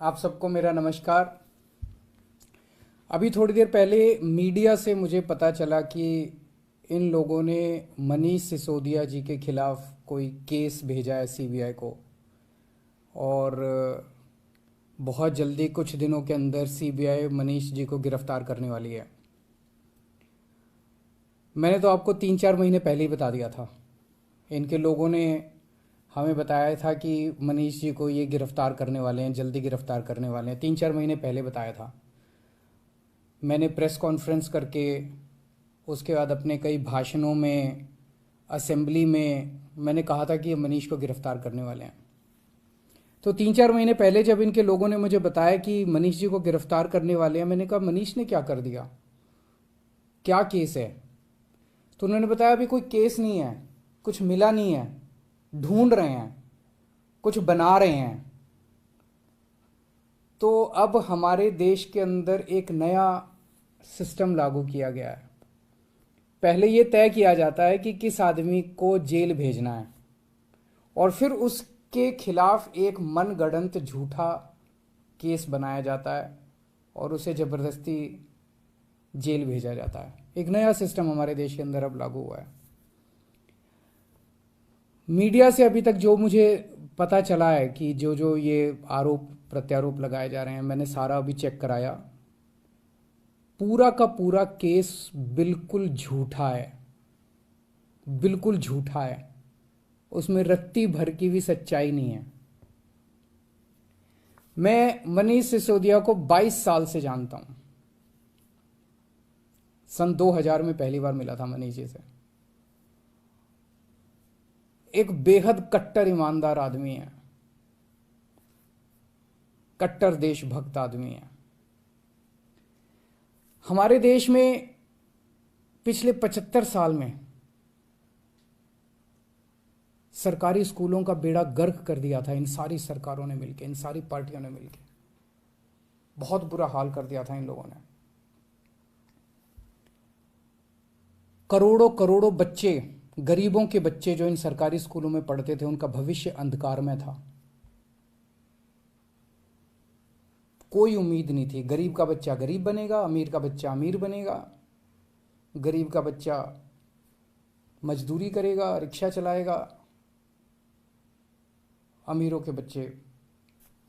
आप सबको मेरा नमस्कार। अभी थोड़ी देर पहले मीडिया से मुझे पता चला कि इन लोगों ने मनीष सिसोदिया जी के खिलाफ कोई केस भेजा है सीबीआई को, और बहुत जल्दी कुछ दिनों के अंदर सीबीआई मनीष जी को गिरफ्तार करने वाली है। मैंने तो आपको 3-4 महीने पहले ही बता दिया था। इनके लोगों ने हमें बताया था कि मनीष जी को ये गिरफ्तार करने वाले हैं, जल्दी गिरफ्तार करने वाले हैं। 3-4 महीने पहले बताया था। मैंने प्रेस कॉन्फ्रेंस करके, उसके बाद अपने कई भाषणों में, असेंबली में मैंने कहा था कि ये मनीष को गिरफ्तार करने वाले हैं। तो 3-4 महीने पहले जब इनके लोगों ने मुझे बताया कि मनीष जी को गिरफ्तार करने वाले हैं, मैंने कहा मनीष ने क्या कर दिया, क्या केस है? तो उन्होंने बताया अभी कोई केस नहीं है, कुछ मिला नहीं है, ढूंढ रहे हैं, कुछ बना रहे हैं। तो अब हमारे देश के अंदर एक नया सिस्टम लागू किया गया है। पहले ये तय किया जाता है कि किस आदमी को जेल भेजना है, और फिर उसके खिलाफ एक मनगढ़ंत झूठा केस बनाया जाता है और उसे ज़बरदस्ती जेल भेजा जाता है। एक नया सिस्टम हमारे देश के अंदर अब लागू हुआ है। मीडिया से अभी तक जो मुझे पता चला है कि जो जो ये आरोप प्रत्यारोप लगाए जा रहे हैं, मैंने सारा अभी चेक कराया। पूरा का पूरा केस बिल्कुल झूठा है, बिल्कुल झूठा है। उसमें रत्ती भर की भी सच्चाई नहीं है। मैं मनीष सिसोदिया को 22 साल से जानता हूं। सन 2000 में पहली बार मिला था मनीष जी से। एक बेहद कट्टर ईमानदार आदमी है, कट्टर देशभक्त आदमी है। हमारे देश में पिछले 75 साल में सरकारी स्कूलों का बेड़ा गर्क कर दिया था इन सारी सरकारों ने मिलकर, इन सारी पार्टियों ने मिलकर। बहुत बुरा हाल कर दिया था इन लोगों ने। करोड़ों करोड़ों बच्चे, गरीबों के बच्चे जो इन सरकारी स्कूलों में पढ़ते थे, उनका भविष्य अंधकार में था। कोई उम्मीद नहीं थी। गरीब का बच्चा गरीब बनेगा, अमीर का बच्चा अमीर बनेगा। गरीब का बच्चा मजदूरी करेगा, रिक्शा चलाएगा। अमीरों के बच्चे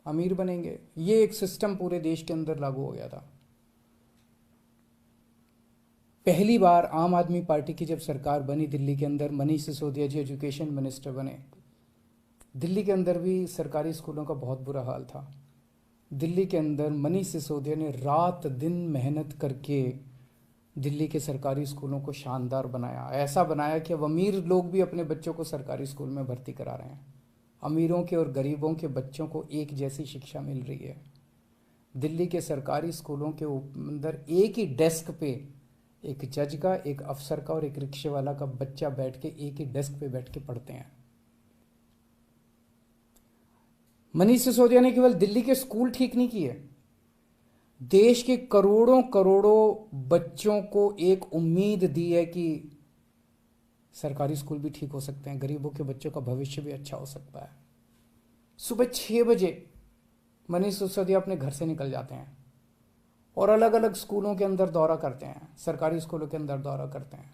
अमीर बनेंगे। ये एक सिस्टम पूरे देश के अंदर लागू हो गया था। पहली बार आम आदमी पार्टी की जब सरकार बनी दिल्ली के अंदर, मनीष सिसोदिया जी एजुकेशन मिनिस्टर बने। दिल्ली के अंदर भी सरकारी स्कूलों का बहुत बुरा हाल था। दिल्ली के अंदर मनीष सिसोदिया ने रात दिन मेहनत करके दिल्ली के सरकारी स्कूलों को शानदार बनाया। ऐसा बनाया कि अब अमीर लोग भी अपने बच्चों को सरकारी स्कूल में भर्ती करा रहे हैं। अमीरों के और गरीबों के बच्चों को एक जैसी शिक्षा मिल रही है। दिल्ली के सरकारी स्कूलों के अंदर एक ही डेस्क पे एक जज का, एक अफसर का और एक रिक्शे वाला का बच्चा बैठ के एक ही डेस्क पे बैठ के पढ़ते हैं। मनीष सिसोदिया ने केवल दिल्ली के स्कूल ठीक नहीं किए, देश के करोड़ों करोड़ों बच्चों को एक उम्मीद दी है कि सरकारी स्कूल भी ठीक हो सकते हैं, गरीबों के बच्चों का भविष्य भी अच्छा हो सकता है। सुबह 6 बजे मनीष सिसोदिया अपने घर से निकल जाते हैं और अलग अलग स्कूलों के अंदर दौरा करते हैं, सरकारी स्कूलों के अंदर दौरा करते हैं।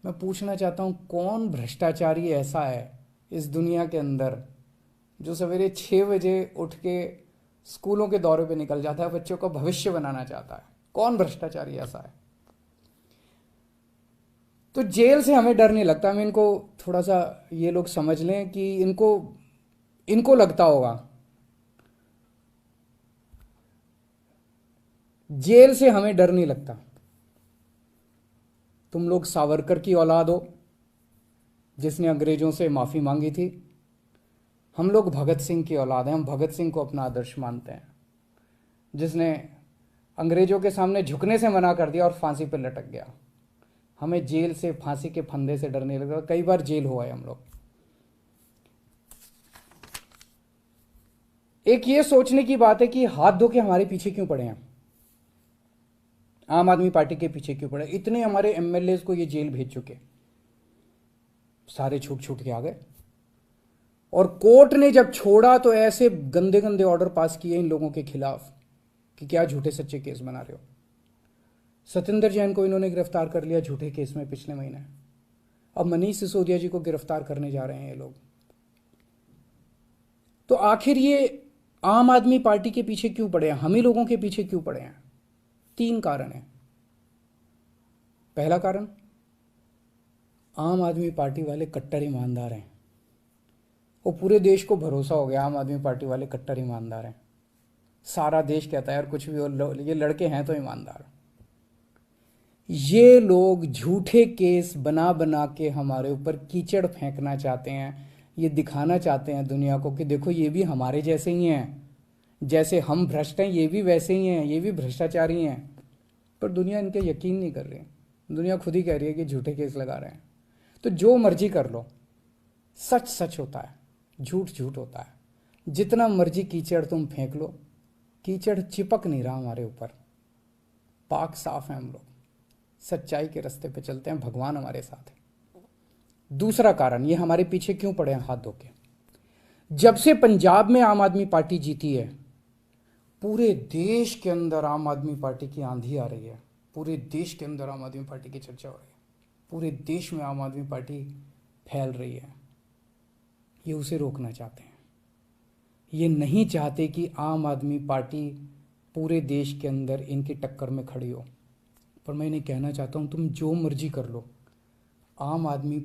मैं पूछना चाहता हूं, कौन भ्रष्टाचारी ऐसा है इस दुनिया के अंदर जो सवेरे 6 बजे उठ के स्कूलों के दौरे पे निकल जाता है, बच्चों का भविष्य बनाना चाहता है? कौन भ्रष्टाचारी ऐसा है? तो जेल से हमें डर नहीं लगता। हमें इनको थोड़ा सा, ये लोग समझ लें कि इनको लगता होगा जेल से हमें डर नहीं लगता। तुम लोग सावरकर की औलाद हो जिसने अंग्रेजों से माफी मांगी थी। हम लोग भगत सिंह की औलाद हैं। हम भगत सिंह को अपना आदर्श मानते हैं, जिसने अंग्रेजों के सामने झुकने से मना कर दिया और फांसी पर लटक गया। हमें जेल से, फांसी के फंदे से डर नहीं लगता। कई बार जेल हुआ है हम लोग। एक ये सोचने की बात है कि हाथ धो के हमारे पीछे क्यों पड़े हैं, आम आदमी पार्टी के पीछे क्यों पड़े? इतने हमारे एमएलए को ये जेल भेज चुके, सारे छूट छूट के आ गए। और कोर्ट ने जब छोड़ा तो ऐसे गंदे गंदे ऑर्डर पास किए इन लोगों के खिलाफ कि क्या झूठे सच्चे केस बना रहे हो। सतिंदर जैन को इन्होंने गिरफ्तार कर लिया झूठे केस में पिछले महीने। अब मनीष सिसोदिया जी को गिरफ्तार करने जा रहे हैं ये लोग। तो आखिर ये आम आदमी पार्टी के पीछे क्यों पड़े हैं, हम ही लोगों के पीछे क्यों पड़े हैं? 3 कारण हैं। पहला कारण, आम आदमी पार्टी वाले कट्टर ईमानदार हैं। वो पूरे देश को भरोसा हो गया आम आदमी पार्टी वाले कट्टर ईमानदार हैं। सारा देश कहता है यार कुछ भी हो, ये लड़के हैं तो ईमानदार। ये लोग झूठे केस बना बना के हमारे ऊपर कीचड़ फेंकना चाहते हैं। ये दिखाना चाहते हैं दुनिया को कि देखो ये भी हमारे जैसे ही हैं, जैसे हम भ्रष्ट हैं ये भी वैसे ही हैं, ये भी भ्रष्टाचारी हैं। पर दुनिया इनके यकीन नहीं कर रही। दुनिया खुद ही कह रही है कि झूठे केस लगा रहे हैं। तो जो मर्जी कर लो, सच सच होता है, झूठ झूठ होता है। जितना मर्जी कीचड़ तुम फेंक लो, कीचड़ चिपक नहीं रहा हमारे ऊपर। पाक साफ है हम लोग, सच्चाई के रास्ते पे चलते हैं, भगवान हमारे साथ है। दूसरा कारण, ये हमारे पीछे क्यों पड़े हैं हाथ धो के? जब से पंजाब में आम आदमी पार्टी जीती है, पूरे देश के अंदर आम आदमी पार्टी की आंधी आ रही है। पूरे देश के अंदर आम आदमी पार्टी की चर्चा हो रही है। पूरे देश में आम आदमी पार्टी फैल रही है। ये उसे रोकना चाहते हैं। ये नहीं चाहते कि आम आदमी पार्टी पूरे देश के अंदर इनकी टक्कर में खड़ी हो। पर मैं इन्हें कहना चाहता हूं, तुम जो मर्जी कर लो, आम आदमी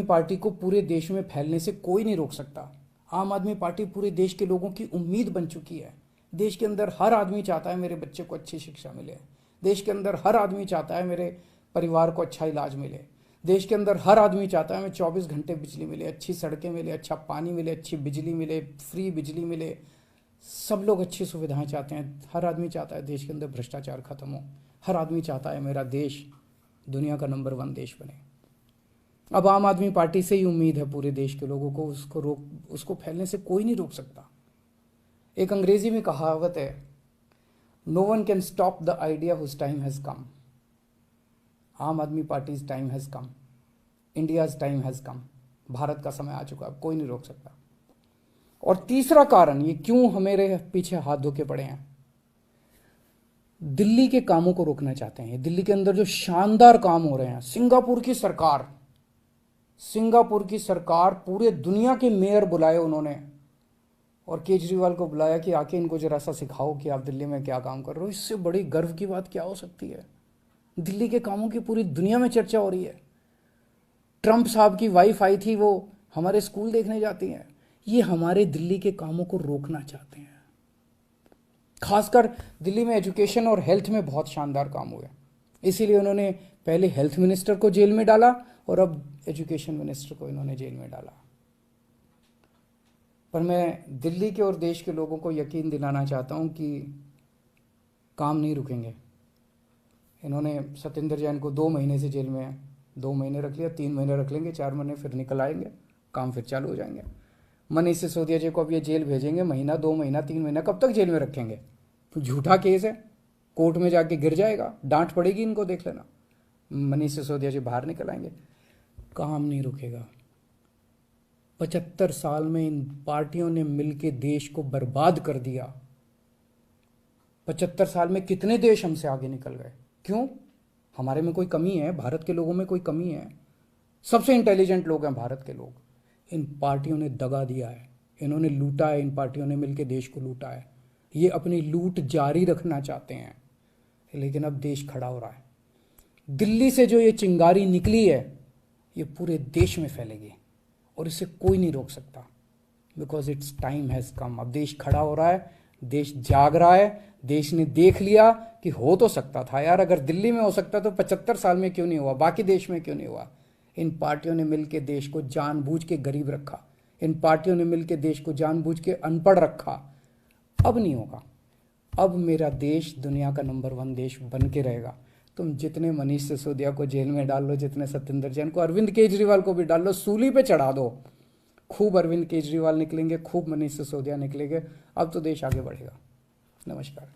पार्टी को पूरे देश में फैलने से कोई नहीं रोक सकता। आम आदमी पार्टी पूरे देश के लोगों की उम्मीद बन चुकी है। देश के अंदर हर आदमी चाहता है मेरे बच्चे को अच्छी शिक्षा मिले। देश के अंदर हर आदमी चाहता है मेरे परिवार को अच्छा इलाज मिले। देश के अंदर हर आदमी चाहता है मैं 24 घंटे बिजली मिले, अच्छी सड़कें मिले, अच्छा पानी मिले, अच्छी बिजली मिले, फ्री बिजली मिले। सब लोग अच्छी सुविधाएं चाहते हैं। हर आदमी चाहता है देश के अंदर भ्रष्टाचार खत्म हो। हर आदमी चाहता है मेरा देश दुनिया का नंबर 1 देश बने। अब आम आदमी पार्टी से ही उम्मीद है पूरे देश के लोगों को, उसको फैलने से कोई नहीं रोक सकता। एक अंग्रेजी में कहावत है, no one can stop the idea whose time has come. आम आदमी party's time has come, India's time has come. Bharat का समय आ चुका, अब कोई नहीं रोक सकता। और तीसरा कारण, ये क्यों हमारे पीछे हाथ धो के पड़े हैं, दिल्ली के कामों को रोकना चाहते हैं। दिल्ली के अंदर जो शानदार काम हो रहे हैं, सिंगापुर की सरकार पूरे दुनिया के मेयर बुलाए उन्होंने, और केजरीवाल को बुलाया कि आके इनको जरा सा सिखाओ कि आप दिल्ली में क्या काम कर रहे हो। इससे बड़ी गर्व की बात क्या हो सकती है? दिल्ली के कामों की पूरी दुनिया में चर्चा हो रही है। ट्रंप साहब की वाइफ आई थी, वो हमारे स्कूल देखने जाती हैं। ये हमारे दिल्ली के कामों को रोकना चाहते हैं। खासकर दिल्ली में एजुकेशन और हेल्थ में बहुत शानदार काम हुए, इसीलिए उन्होंने पहले हेल्थ मिनिस्टर को जेल में डाला और अब एजुकेशन मिनिस्टर को इन्होंने जेल में डाला। पर मैं दिल्ली के और देश के लोगों को यकीन दिलाना चाहता हूं कि काम नहीं रुकेंगे। इन्होंने सतिंदर जैन को 2 महीने से जेल में 2 महीने रख लिया, 3 महीने रख लेंगे, 4 महीने फिर निकल आएंगे, काम फिर चालू हो जाएंगे। मनीष सिसोदिया जी को अब ये जेल भेजेंगे, महीना 2 महीना 3 महीना, कब तक जेल में रखेंगे? तो झूठा केस है, कोर्ट में जाके गिर जाएगा, डांट पड़ेगी इनको, देख लेना। मनीष सिसोदिया जी बाहर निकल आएंगे। काम नहीं रुकेगा। 75 साल में इन पार्टियों ने मिलकर देश को बर्बाद कर दिया। 75 साल में कितने देश हमसे आगे निकल गए। क्यों? हमारे में कोई कमी है? भारत के लोगों में कोई कमी है? सबसे इंटेलिजेंट लोग हैं भारत के लोग। इन पार्टियों ने दगा दिया है, इन्होंने लूटा है, इन पार्टियों ने मिलकर देश को लूटा है। ये अपनी लूट जारी रखना चाहते हैं, लेकिन अब देश खड़ा हो रहा है। दिल्ली से जो ये चिंगारी निकली है, ये पूरे देश में फैलेगी और इसे कोई नहीं रोक सकता। Because it's time has come. अब देश खड़ा हो रहा है, देश जाग रहा है। देश ने देख लिया कि हो तो सकता था यार, अगर दिल्ली में हो सकता तो 75 साल में क्यों नहीं हुआ, बाकी देश में क्यों नहीं हुआ। इन पार्टियों ने मिलकर देश को जानबूझ के गरीब रखा, इन पार्टियों ने मिलकर देश को जानबूझ के अनपढ़ रखा। अब नहीं होगा। अब मेरा देश दुनिया का नंबर 1 देश बन के रहेगा। तुम जितने मनीष सिसोदिया को जेल में डाल लो, जितने सत्येंद्र जैन को, अरविंद केजरीवाल को भी डाल लो, सूली पे चढ़ा दो। खूब अरविंद केजरीवाल निकलेंगे, खूब मनीष सिसोदिया निकलेंगे। अब तो देश आगे बढ़ेगा। नमस्कार।